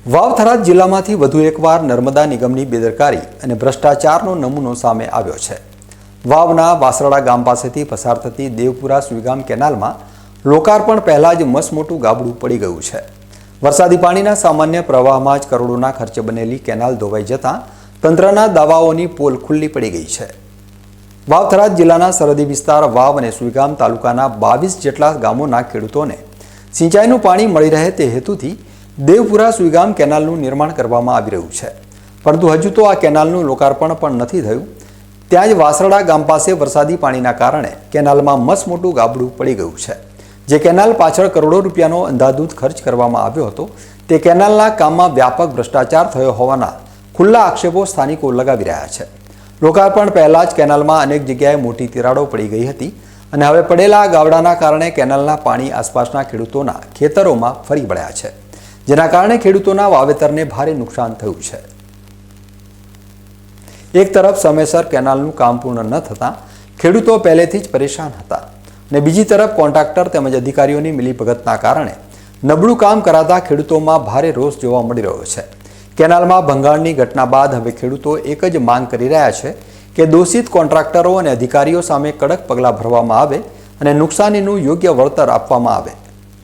વાવ-થરાદ જિલ્લામાંથી વધુ એકવાર નર્મદા નિગમની બેદરકારી અને ભ્રષ્ટાચારનો નમૂનો સામે આવ્યો છે। વાવના વાસરડા ગામ પાસેથી પસાર થતી દેવપુરા સુઈગામ કેનાલમાં લોકાર્પણ પહેલાં જ મસમોટું ગાબડું પડી ગયું છે। વરસાદી પાણીના સામાન્ય પ્રવાહમાં જ કરોડોના ખર્ચે બનેલી કેનાલ ધોવાઈ જતાં તંત્રના દાવાઓની પોલ ખુલ્લી પડી ગઈ છે। વાવ-થરાદ જિલ્લાના સરહદી વિસ્તાર વાવ અને સુઈગામ તાલુકાના 22 જેટલા ગામોના ખેડૂતોને સિંચાઈનું પાણી મળી રહે તે હેતુથી દેવપુરા સુઈગામ કેનાલનું નિર્માણ કરવામાં આવી રહ્યું છે, પરંતુ હજુ તો આ કેનાલનું લોકાર્પણ પણ નથી થયું। ત્યાં જ વાસરડા ગામ પાસે વરસાદી પાણીના કારણે કેનાલમાં મસમોટું ગાબડું પડી ગયું છે। જે કેનાલ પાછળ કરોડો રૂપિયાનો અંધાધૂંધ ખર્ચ કરવામાં આવ્યો હતો તે કેનાલના કામમાં વ્યાપક ભ્રષ્ટાચાર થયો હોવાના ખુલ્લા આક્ષેપો સ્થાનિકો લગાવી રહ્યા છે। લોકાર્પણ પહેલાં જ કેનાલમાં અનેક જગ્યાએ મોટી તિરાડો પડી ગઈ હતી અને હવે પડેલા ગાબડાના કારણે કેનાલના પાણી આસપાસના ખેડૂતોના ખેતરોમાં ફરી વળ્યા છે, જેના કારણે ખેડૂતોના વાવેતરને ભારે નુકસાન થયું છે। એક તરફ સમયસર કેનાલનું કામ પૂર્ણ ન થતાં ખેડૂતો પહેલેથી જ પરેશાન હતા અને બીજી તરફ કોન્ટ્રાક્ટર તેમજ અધિકારીઓની મિલીભગતના કારણે નબળું કામ કરાતા ખેડૂતોમાં ભારે રોષ જોવા મળી રહ્યો છે। કેનાલમાં ભંગાણની ઘટના બાદ હવે ખેડૂતો એક જ માંગ કરી રહ્યા છે કે દોષિત કોન્ટ્રાક્ટરો અને અધિકારીઓ સામે કડક પગલાં ભરવામાં આવે અને નુકસાનીનું યોગ્ય વળતર આપવામાં આવે।